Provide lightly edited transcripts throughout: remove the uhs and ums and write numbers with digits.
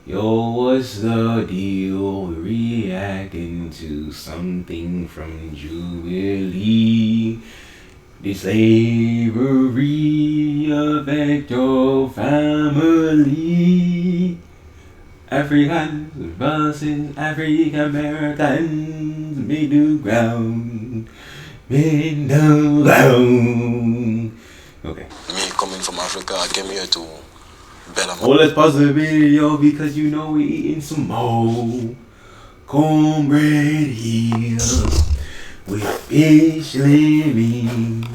Yo, what's the deal? Reacting to something from Jubilee. The slavery affect your family. Africans versus African Americans, middle ground, middle ground. Okay. Me coming from Africa, I came here to better Oh, let's pause the video because you know we eating some more cornbread here with fish living,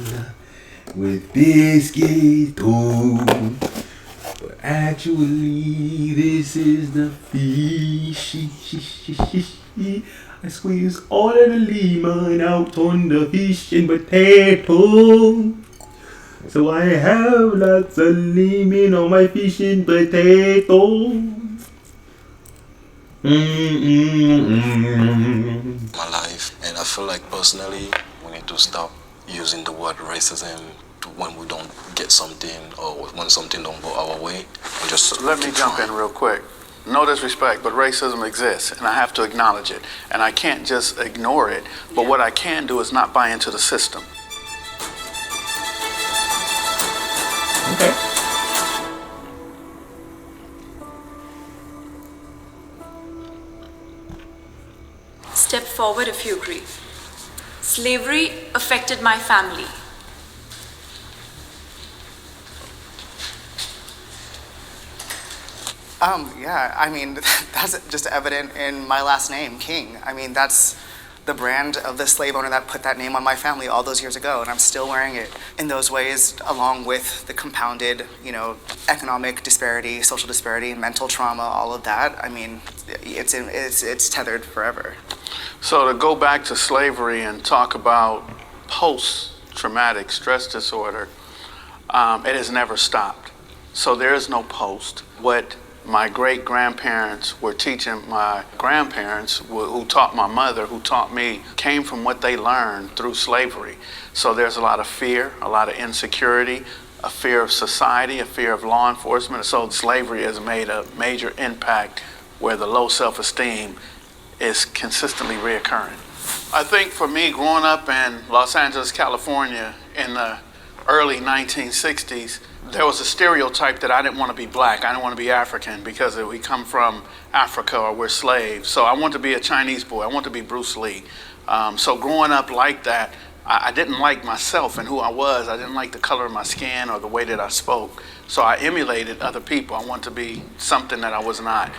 with biscuits too. But actually, this is the fish. I squeeze all of the lemon out on the fish and potato. So I have lots of lemon on my fish and potato. my life, and I feel like personally we need to stop using the word racism when we don't get something or when something don't go our way. And just Let me jump in real quick. No disrespect, but racism exists, and I have to acknowledge it. And I can't just ignore it, but what I can do is not buy into the system. Okay. Step forward if you agree. Slavery affected my family. Yeah, I mean, that's just evident in my last name, King. I mean, that's the brand of the slave owner that put that name on my family all those years ago, and I'm still wearing it in those ways, along with the compounded, economic disparity, social disparity, mental trauma, all of that. I mean, it's tethered forever. So to go back to slavery and talk about post-traumatic stress disorder, it has never stopped. So there is no post. What my great-grandparents were teaching my grandparents, who taught my mother, who taught me, came from what they learned through slavery. So there's a lot of fear, a lot of insecurity, a fear of society, a fear of law enforcement. So slavery has made a major impact where the low self-esteem is consistently reoccurring. I think for me, growing up in Los Angeles, California in the early 1960s, there was a stereotype that I didn't want to be black, I didn't want to be African because we come from Africa or we're slaves. So I wanted to be a Chinese boy, I wanted to be Bruce Lee. So growing up like that, I didn't like myself and who I was. I didn't like the color of my skin or the way that I spoke. So I emulated other people. I wanted to be something that I was not.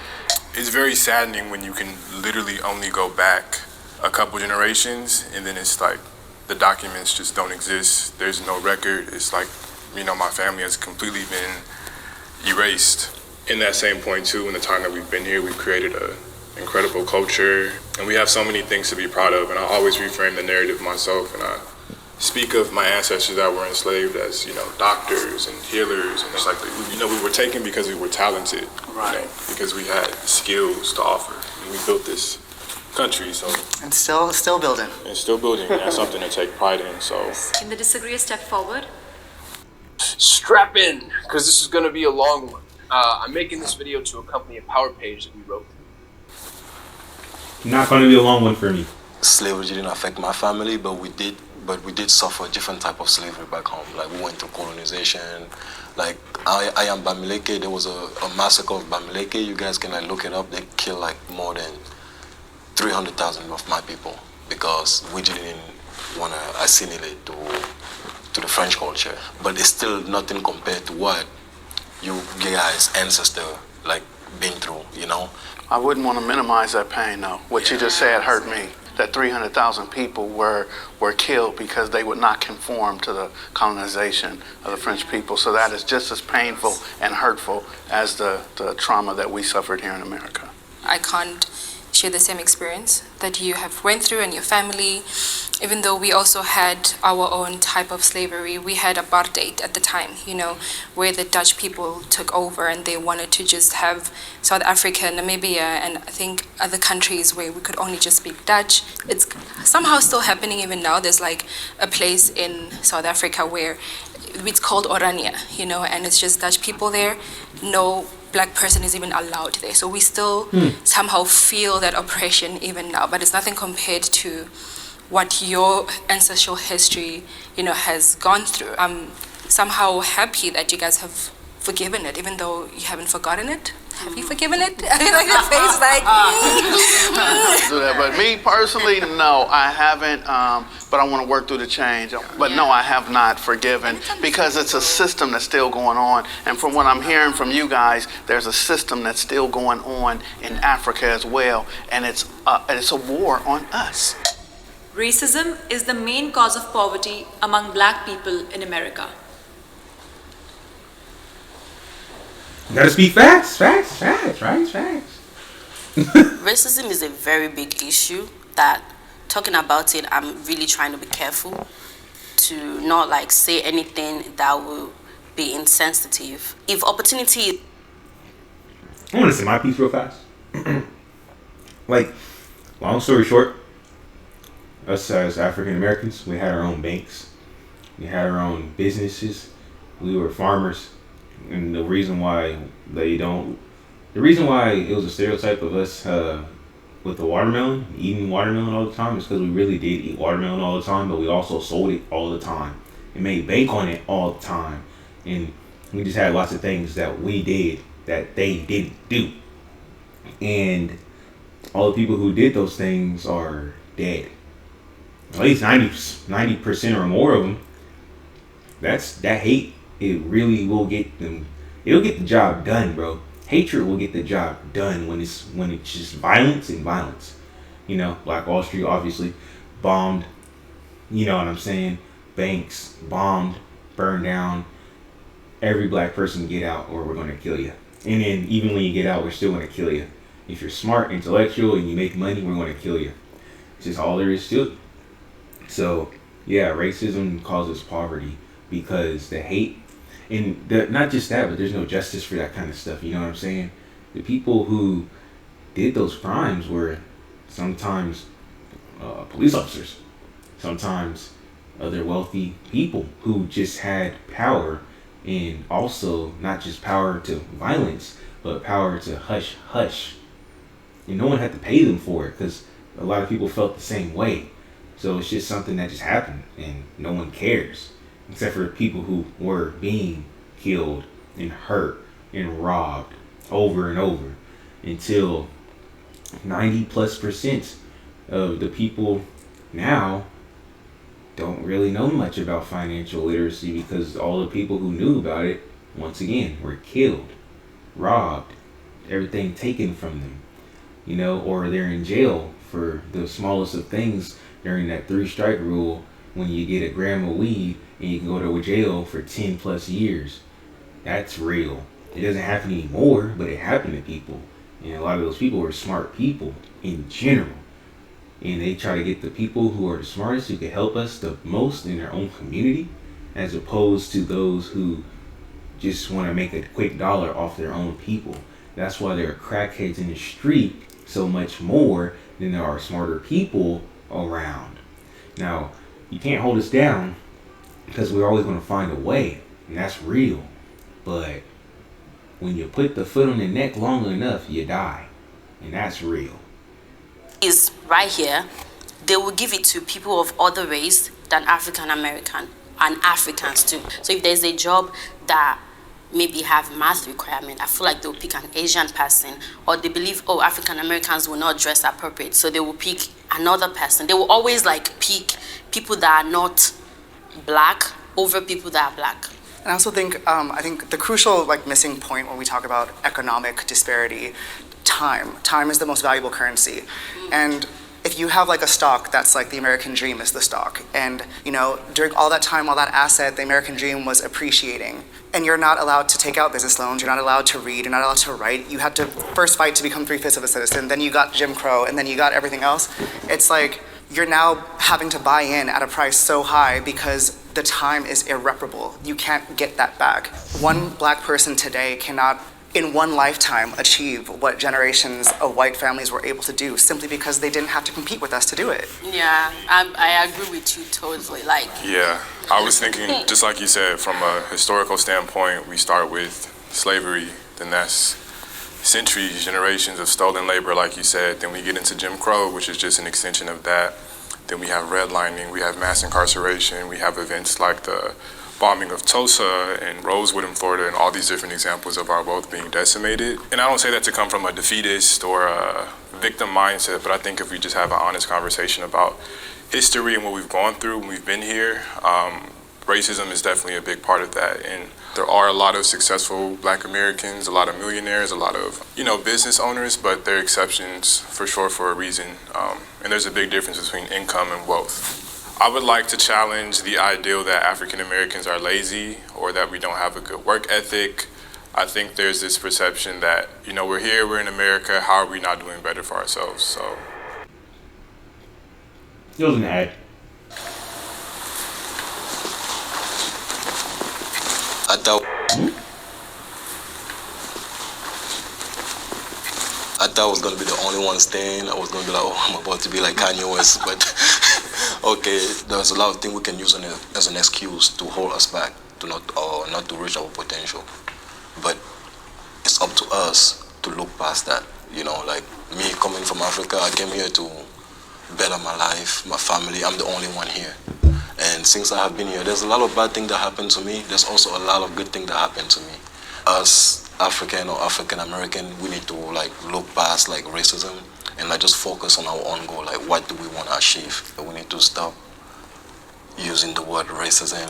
It's very saddening when you can literally only go back a couple generations and then it's like the documents just don't exist. There's no record. It's like, my family has completely been erased. In that same point too, in the time that we've been here, we've created an incredible culture and we have so many things to be proud of. And I always reframe the narrative myself and I speak of my ancestors that were enslaved as, doctors and healers. And it's like, we were taken because we were talented, right? Because we had skills to offer. And we built this country, so. And still building. And still building, and that's something to take pride in, so. Can the disagree step forward? Strap in, because this is going to be a long one. I'm making this video to accompany a power page that we wrote. Not gonna be a long one for me. slavery didn't affect my family, but we did suffer a different type of slavery back home. Like we went through colonization. Like I am Bamileke. There was a massacre of Bamileke. You guys can look it up. They killed like more than 300,000 of my people because we didn't want to assimilate to the French culture. But it's still nothing compared to what you guys' ancestor like been through, you know? I wouldn't want to minimize that pain though. What you just said hurt me. That 300,000 people were killed because they would not conform to the colonization of the French people. So that is just as painful and hurtful as the trauma that we suffered here in America. I can't share the same experience that you have went through and your family, even though we also had our own type of slavery. We had apartheid at the time, you know, where the Dutch people took over and they wanted to just have South Africa, Namibia, and I think other countries where we could only just speak Dutch. It's somehow still happening even now. There's like a place in South Africa where it's called Orania, you know, and it's just Dutch people there. No black person is even allowed there. So we still somehow feel that oppression even now, but it's nothing compared to what your ancestral history, has gone through. I'm somehow happy that you guys have forgiven it, even though you haven't forgotten it. Have you forgiven it? I mean, like the face, like. Do that, but me personally, no, I haven't. But I want to work through the change. But no, I have not forgiven because it's a system that's still going on. And from what I'm hearing from you guys, there's a system that's still going on in Africa as well, and it's a war on us. Racism is the main cause of poverty among black people in America. You gotta speak facts, right? Facts. Racism is a very big issue that talking about it, I'm really trying to be careful to not like say anything that will be insensitive. If opportunity... I want to say my piece real fast. Like, long story short, us as African Americans, we had our own banks. We had our own businesses. We were farmers. And the reason why it was a stereotype of us with the watermelon, eating watermelon all the time, is because we really did eat watermelon all the time, but we also sold it all the time and made bank on it all the time. And we just had lots of things that we did that they didn't do. And all the people who did those things are dead. At least 90% or more of them. That hate, it really will get them. It'll get the job done, bro. Hatred will get the job done when it's just violence and violence. Black Wall Street obviously bombed. You know what I'm saying? Banks bombed, burned down. Every black person get out, or we're gonna kill you. And then even when you get out, we're still gonna kill you. If you're smart, intellectual, and you make money, we're gonna kill you. It's just all there is to it. So yeah, racism causes poverty because the hate. And not just that, but there's no justice for that kind of stuff. You know what I'm saying? The people who did those crimes were sometimes police officers, sometimes other wealthy people who just had power, and also not just power to violence, but power to hush. And no one had to pay them for it because a lot of people felt the same way. So it's just something that just happened, and no one cares. Except for people who were being killed and hurt and robbed over and over until 90+% of the people now don't really know much about financial literacy because all the people who knew about it, once again, were killed, robbed, everything taken from them, or they're in jail for the smallest of things during that 3-strike rule when you get a gram of weed and you can go to jail for 10+ years. That's real. It doesn't happen anymore, but it happened to people. And a lot of those people were smart people in general. And they try to get the people who are the smartest, who can help us the most in their own community, as opposed to those who just want to make a quick dollar off their own people. That's why there are crackheads in the street so much more than there are smarter people around. Now, you can't hold us down because we're always going to find a way, and that's real. But when you put the foot on the neck long enough, you die, and that's real. Is right here, they will give it to people of other race than African American and Africans too. So if there's a job that maybe have math requirement, I feel like they'll pick an Asian person, or they believe, African Americans will not dress appropriate, so they will pick another person. They will always pick people that are not black over people that are black. And I also think, I think the crucial missing point when we talk about economic disparity, time is the most valuable currency. And if you have a stock that's the American dream is the stock, and during all that time, all that asset, the American dream was appreciating, and you're not allowed to take out business loans, you're not allowed to read, you're not allowed to write, you had to first fight to become 3/5 of a citizen, then you got Jim Crow, and then you got everything else. It's you're now having to buy in at a price so high because the time is irreparable. You can't get that back. One black person today cannot, in one lifetime, achieve what generations of white families were able to do simply because they didn't have to compete with us to do it. Yeah, I agree with you totally. Yeah, I was thinking, just like you said, from a historical standpoint, we start with slavery then that's centuries, generations of stolen labor, like you said. Then we get into Jim Crow, which is just an extension of that. Then we have redlining, we have mass incarceration, we have events like the bombing of Tulsa and Rosewood in Florida, and all these different examples of our wealth being decimated. And I don't say that to come from a defeatist or a victim mindset, but I think if we just have an honest conversation about history and what we've gone through when we've been here, racism is definitely a big part of that. And there are a lot of successful Black Americans, a lot of millionaires, a lot of, business owners, but they're exceptions for sure for a reason. And there's a big difference between income and wealth. I would like to challenge the ideal that African Americans are lazy or that we don't have a good work ethic. I think there's this perception that, we're here, we're in America, how are we not doing better for ourselves? So. It was an ad. I thought I was gonna be the only one staying. I was gonna be like, oh, I'm about to be like Kanye West, but okay, there's a lot of things we can use as an excuse to hold us back, to not to reach our potential. But it's up to us to look past that. Like me coming from Africa, I came here to better my life, my family. I'm the only one here. And since I have been here, there's a lot of bad things that happen to me. There's also a lot of good things that happen to me. Us African or African American, we need to look past racism and just focus on our own goal. What do we want to achieve? We need to stop using the word racism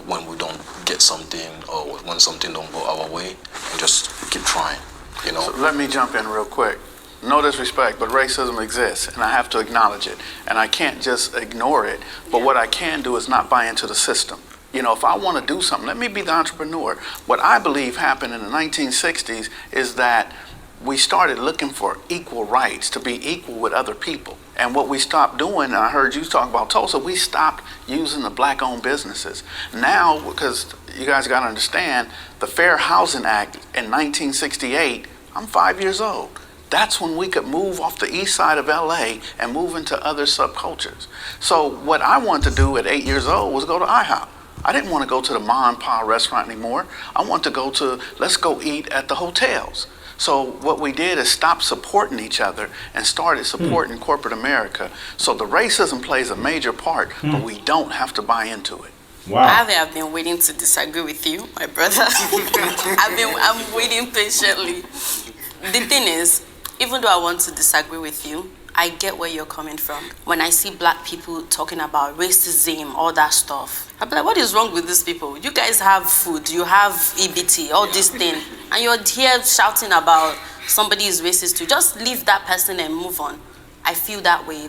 when we don't get something or when something don't go our way, and just keep trying. So let me jump in real quick. No disrespect, but racism exists, and I have to acknowledge it. And I can't just ignore it, but what I can do is not buy into the system. If I want to do something, let me be the entrepreneur. What I believe happened in the 1960s is that we started looking for equal rights, to be equal with other people. And what we stopped doing, and I heard you talk about Tulsa, we stopped using the Black-owned businesses. Now, because you guys got to understand, the Fair Housing Act in 1968, I'm 5 years old. That's when we could move off the east side of LA and move into other subcultures. So what I wanted to do at 8 years old was go to IHOP. I didn't want to go to the ma and pa restaurant anymore. I want to go to, let's go eat at the hotels. So what we did is stop supporting each other and started supporting corporate America. So the racism plays a major part, but we don't have to buy into it. Wow. I've been waiting to disagree with you, my brother. I'm waiting patiently. The thing is, even though I want to disagree with you, I get where you're coming from. When I see Black people talking about racism, all that stuff, I'm like, what is wrong with these people? You guys have food, you have EBT, all this thing, and you're here shouting about somebody is racist too. Just leave that person and move on. I feel that way.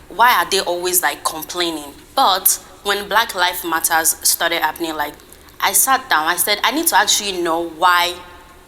Why are they always complaining? But when Black Lives Matters started happening, I sat down, I said, I need to actually know why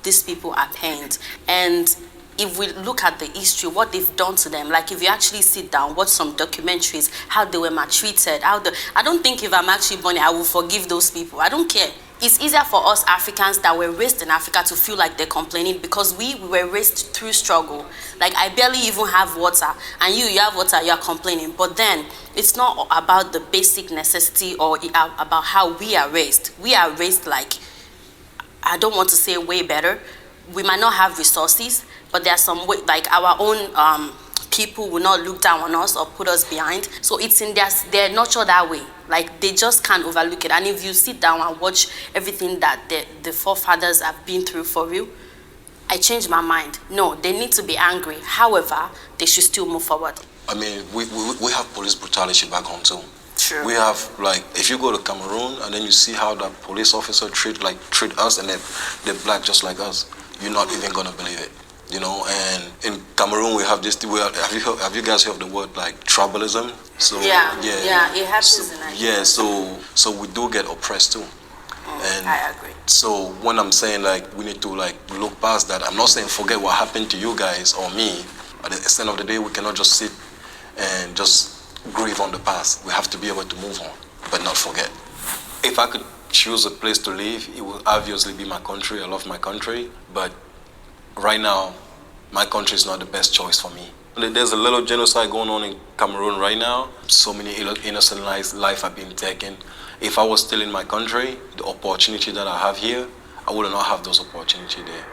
these people are pained. And if we look at the history, what they've done to them, if you actually sit down, watch some documentaries, how they were maltreated, I don't think if I'm actually born, I will forgive those people. I don't care. It's easier for us Africans that were raised in Africa to feel like they're complaining because we were raised through struggle. I barely even have water, and you have water, you're complaining. But then, it's not about the basic necessity or about how we are raised. We are raised I don't want to say way better. We might not have resources, but there's some way, our own people will not look down on us or put us behind. So it's in their nurture that way. They just can't overlook it. And if you sit down and watch everything that the forefathers have been through for you, I changed my mind. No, they need to be angry. However, they should still move forward. I mean, we have police brutality back home too. True. We have if you go to Cameroon and then you see how the police officer treat us, and they're Black just like us, you're not even gonna believe it. And in Cameroon we have this. Have you guys heard of the word tribalism? So yeah, it happens in Nigeria. Yeah, so we do get oppressed too. And I agree. So when I'm saying we need to look past that, I'm not saying forget what happened to you guys or me. At the end of the day, we cannot just sit and just grieve on the past. We have to be able to move on, but not forget. If I could choose a place to live, it would obviously be my country. I love my country, but right now, my country is not the best choice for me. There's a little genocide going on in Cameroon right now. So many innocent lives have been taken. If I was still in my country, the opportunity that I have here, I would not have those opportunities there.